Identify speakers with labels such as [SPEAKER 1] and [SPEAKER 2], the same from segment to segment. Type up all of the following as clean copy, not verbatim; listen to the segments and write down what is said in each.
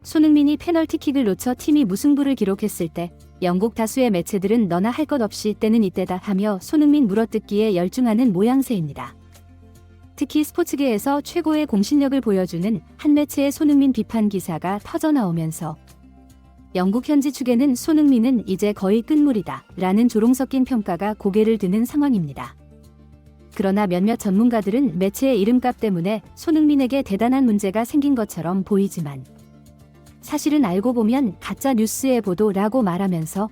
[SPEAKER 1] 손흥민이 페널티킥을 놓쳐 팀이 무승부를 기록했을 때 영국 다수의 매체들은 너나 할 것 없이 때는 이때다 하며 손흥민 물어뜯기에 열중하는 모양새입니다. 특히 스포츠계에서 최고의 공신력을 보여주는 한 매체의 손흥민 비판 기사가 터져나오면서 영국 현지 축에는 손흥민은 이제 거의 끝물이다 라는 조롱 섞인 평가가 고개를 드는 상황입니다. 그러나 몇몇 전문가들은 매체의 이름값 때문에 손흥민에게 대단한 문제가 생긴 것처럼 보이지만 사실은 알고 보면 가짜 뉴스의 보도라고 말하면서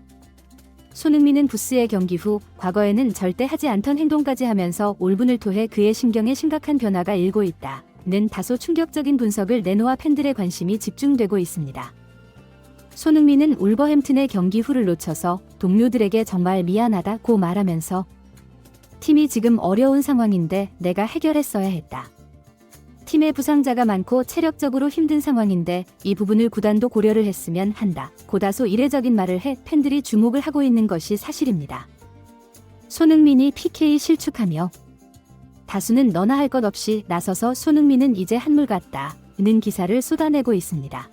[SPEAKER 1] 손흥민은 부스의 경기 후 과거에는 절대 하지 않던 행동까지 하면서 올분을 토해 그의 심경에 심각한 변화가 일고 있다는 다소 충격적인 분석을 내놓아 팬들의 관심이 집중되고 있습니다. 손흥민은 울버햄튼의 경기 후를 놓쳐서 동료들에게 정말 미안하다고 말하면서 팀이 지금 어려운 상황인데 내가 해결했어야 했다. 팀에 부상자가 많고 체력적으로 힘든 상황인데 이 부분을 구단도 고려를 했으면 한다. 고다소 이례적인 말을 해 팬들이 주목을 하고 있는 것이 사실입니다. 손흥민이 PK 실축하며 다수는 너나 할 것 없이 나서서 손흥민은 이제 한물 같다는 기사를 쏟아내고 있습니다.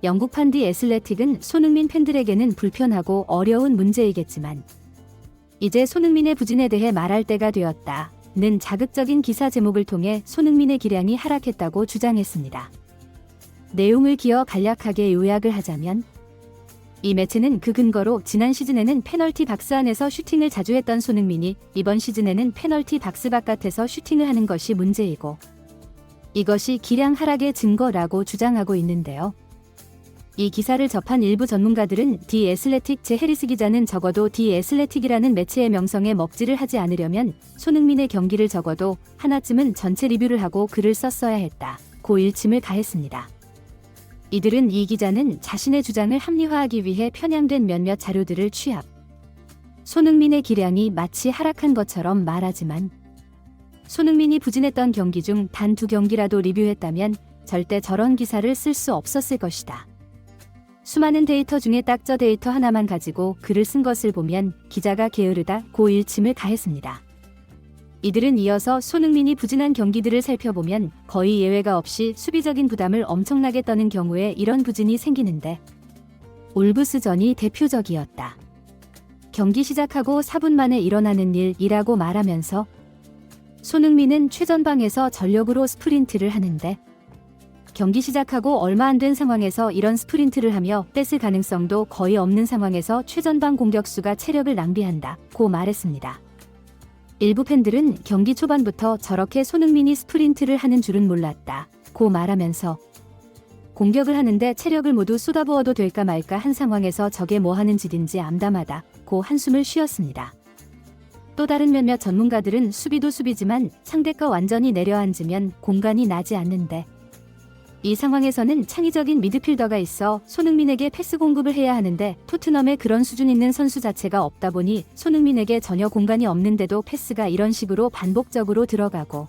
[SPEAKER 1] 영국판 디 애슬레틱은 손흥민 팬들에게는 불편하고 어려운 문제이겠지만 이제 손흥민의 부진에 대해 말할 때가 되었다는 자극적인 기사 제목을 통해 손흥민의 기량이 하락했다고 주장했습니다. 내용을 기어 간략하게 요약을 하자면 이 매체는 그 근거로 지난 시즌에는 페널티 박스 안에서 슈팅을 자주 했던 손흥민이 이번 시즌에는 페널티 박스 바깥에서 슈팅을 하는 것이 문제이고 이것이 기량 하락의 증거라고 주장하고 있는데요. 이 기사를 접한 일부 전문가들은 디 애슬레틱 제 해리스 기자는 적어도 디 애슬레틱이라는 매체의 명성에 먹지를 하지 않으려면 손흥민의 경기를 적어도 하나쯤은 전체 리뷰를 하고 글을 썼어야 했다고 일침을 가했습니다. 이들은 이 기자는 자신의 주장을 합리화하기 위해 편향된 몇몇 자료들을 취합. 손흥민의 기량이 마치 하락한 것처럼 말하지만 손흥민이 부진했던 경기 중 단 2경기라도 리뷰했다면 절대 저런 기사를 쓸 수 없었을 것이다. 수많은 데이터 중에 딱 저 데이터 하나만 가지고 글을 쓴 것을 보면 기자가 게으르다고 일침을 가했습니다. 이들은 이어서 손흥민이 부진한 경기들을 살펴보면 거의 예외가 없이 수비적인 부담을 엄청나게 떠는 경우에 이런 부진이 생기는데 올브스전이 대표적이었다. 경기 시작하고 4분 만에 일어나는 일이라고 말하면서 손흥민은 최전방에서 전력으로 스프린트를 하는데 경기 시작하고 얼마 안 된 상황에서 이런 스프린트를 하며 뺏을 가능성도 거의 없는 상황에서 최전방 공격수가 체력을 낭비한다고 말했습니다. 일부 팬들은 경기 초반부터 저렇게 손흥민이 스프린트를 하는 줄은 몰랐다고 말하면서 공격을 하는데 체력을 모두 쏟아부어도 될까 말까 한 상황에서 저게 뭐 하는 짓인지 암담하다고 한숨을 쉬었습니다. 또 다른 몇몇 전문가들은 수비도 수비지만 상대가 완전히 내려앉으면 공간이 나지 않는데 이 상황에서는 창의적인 미드필더가 있어 손흥민에게 패스 공급을 해야 하는데 토트넘에 그런 수준 있는 선수 자체가 없다 보니 손흥민에게 전혀 공간이 없는데도 패스가 이런 식으로 반복적으로 들어가고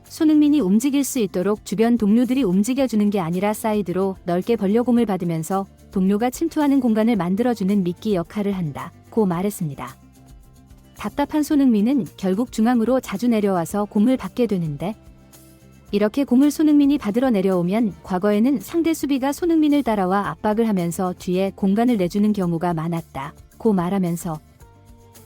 [SPEAKER 1] 손흥민이 움직일 수 있도록 주변 동료들이 움직여주는 게 아니라 사이드로 넓게 벌려 공을 받으면서 동료가 침투하는 공간을 만들어주는 미끼 역할을 한다고 말했습니다. 답답한 손흥민은 결국 중앙으로 자주 내려와서 공을 받게 되는데 이렇게 공을 손흥민이 받으러 내려오면 과거에는 상대 수비가 손흥민을 따라와 압박을 하면서 뒤에 공간을 내주는 경우가 많았다고 말하면서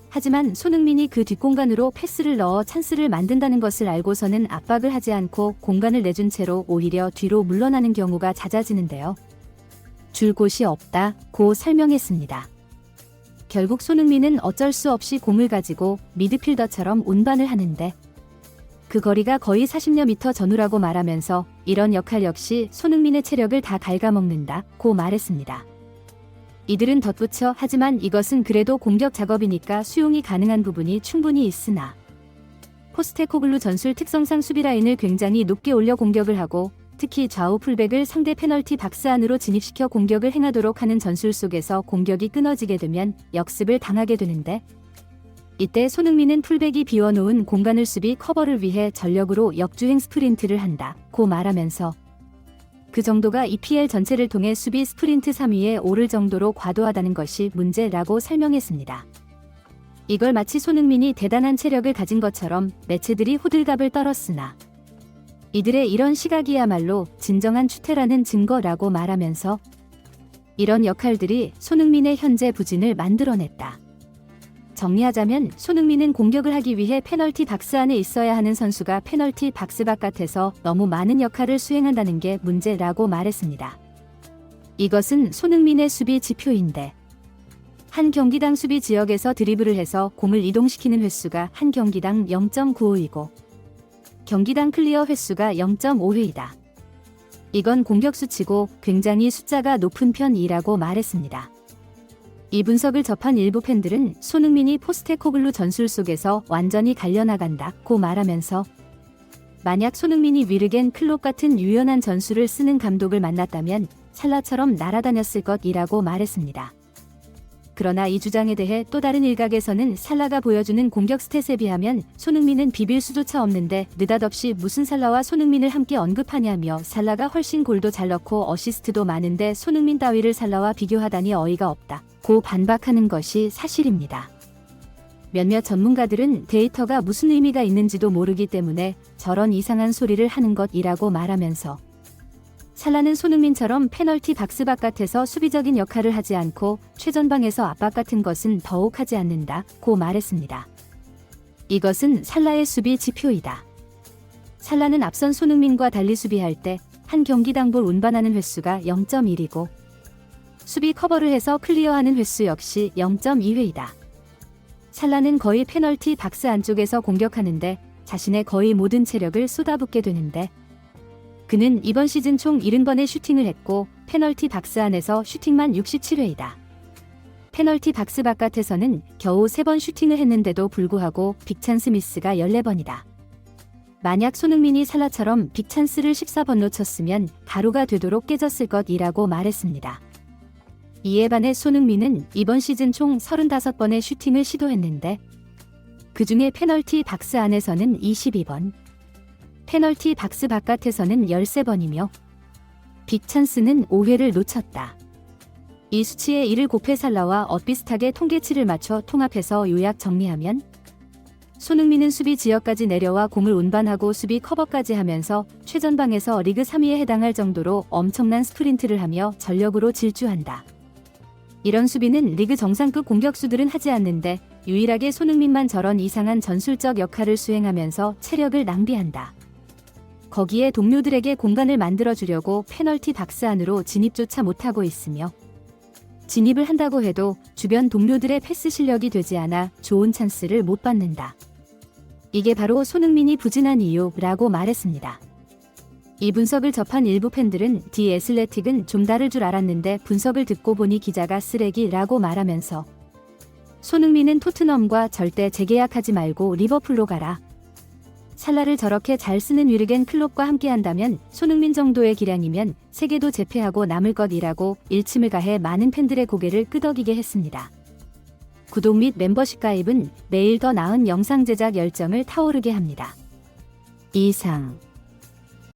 [SPEAKER 1] 하지만 손흥민이 그 뒷공간으로 패스를 넣어 찬스를 만든다는 것을 알고서는 압박을 하지 않고 공간을 내준 채로 오히려 뒤로 물러나는 경우가 잦아지는데요. 줄 곳이 없다고 설명했습니다. 결국 손흥민은 어쩔 수 없이 공을 가지고 미드필더처럼 운반을 하는데 그 거리가 거의 40여 미터 전후라고 말하면서 이런 역할 역시 손흥민의 체력을 다 갉아먹는다고 말했습니다. 이들은 덧붙여 하지만 이것은 그래도 공격 작업이니까 수용이 가능한 부분이 충분히 있으나 포스테코글루 전술 특성상 수비 라인을 굉장히 높게 올려 공격을 하고 특히 좌우 풀백을 상대 페널티 박스 안으로 진입시켜 공격을 행하도록 하는 전술 속에서 공격이 끊어지게 되면 역습을 당하게 되는데 이때 손흥민은 풀백이 비워놓은 공간을 수비 커버를 위해 전력으로 역주행 스프린트를 한다고 말하면서 그 정도가 EPL 전체를 통해 수비 스프린트 3위에 오를 정도로 과도하다는 것이 문제라고 설명했습니다. 이걸 마치 손흥민이 대단한 체력을 가진 것처럼 매체들이 호들갑을 떨었으나 이들의 이런 시각이야말로 진정한 추태라는 증거라고 말하면서 이런 역할들이 손흥민의 현재 부진을 만들어냈다. 정리하자면 손흥민은 공격을 하기 위해 페널티 박스 안에 있어야 하는 선수가 페널티 박스 바깥에서 너무 많은 역할을 수행한다는 게 문제라고 말했습니다. 이것은 손흥민의 수비 지표인데 한 경기당 수비 지역에서 드리블을 해서 공을 이동시키는 횟수가 한 경기당 0.95이고 경기당 클리어 횟수가 0.5회이다. 이건 공격 수치고 굉장히 숫자가 높은 편이라고 말했습니다. 이 분석을 접한 일부 팬들은 손흥민이 포스테코글루 전술 속에서 완전히 갈려나간다고 말하면서 만약 손흥민이 위르겐 클롭 같은 유연한 전술을 쓰는 감독을 만났다면 살라처럼 날아다녔을 것이라고 말했습니다. 그러나 이 주장에 대해 또 다른 일각에서는 살라가 보여주는 공격 스탯에 비하면 손흥민은 비빌 수조차 없는데 느닷없이 무슨 살라와 손흥민을 함께 언급하냐며 살라가 훨씬 골도 잘 넣고 어시스트도 많은데 손흥민 따위를 살라와 비교하다니 어이가 없다고 반박하는 것이 사실입니다. 몇몇 전문가들은 데이터가 무슨 의미가 있는지도 모르기 때문에 저런 이상한 소리를 하는 것이라고 말하면서 살라는 손흥민처럼 페널티 박스 바깥에서 수비적인 역할을 하지 않고 최전방에서 압박 같은 것은 더욱 하지 않는다고 말했습니다. 이것은 살라의 수비 지표이다. 살라는 앞선 손흥민과 달리 수비할 때 한 경기당 볼 운반하는 횟수가 0.1이고 수비 커버를 해서 클리어하는 횟수 역시 0.2회이다. 살라는 거의 페널티 박스 안쪽에서 공격하는데 자신의 거의 모든 체력을 쏟아붓게 되는데 그는 이번 시즌 총 70번의 슈팅을 했고 페널티 박스 안에서 슈팅만 67회이다. 페널티 박스 바깥에서는 겨우 3번 슈팅을 했는데도 불구하고 빅찬스 미스가 14번이다. 만약 손흥민이 살라처럼 빅찬스를 14번 놓쳤으면 가루가 되도록 깨졌을 것이라고 말했습니다. 이에 반해 손흥민은 이번 시즌 총 35번의 슈팅을 시도했는데 그중에 페널티 박스 안에서는 22번, 페널티 박스 바깥에서는 13번이며 빅찬스는 5회를 놓쳤다. 이 수치에 이를 곱해 살라와 엇비슷하게 통계치를 맞춰 통합해서 요약 정리하면 손흥민은 수비 지역까지 내려와 공을 운반하고 수비 커버까지 하면서 최전방에서 리그 3위에 해당할 정도로 엄청난 스프린트를 하며 전력으로 질주한다. 이런 수비는 리그 정상급 공격수들은 하지 않는데 유일하게 손흥민만 저런 이상한 전술적 역할을 수행하면서 체력을 낭비한다. 거기에 동료들에게 공간을 만들어주려고 페널티 박스 안으로 진입조차 못하고 있으며 진입을 한다고 해도 주변 동료들의 패스 실력이 되지 않아 좋은 찬스를 못 받는다. 이게 바로 손흥민이 부진한 이유라고 말했습니다. 이 분석을 접한 일부 팬들은 디 애슬레틱은 좀 다를 줄 알았는데 분석을 듣고 보니 기자가 쓰레기라고 말하면서 손흥민은 토트넘과 절대 재계약하지 말고 리버풀로 가라. 살라를 저렇게 잘 쓰는 위르겐 클롭과 함께한다면 손흥민 정도의 기량이면 세계도 제패하고 남을 것이라고 일침을 가해 많은 팬들의 고개를 끄덕이게 했습니다. 구독 및 멤버십 가입은 매일 더 나은 영상 제작 열정을 타오르게 합니다. 이상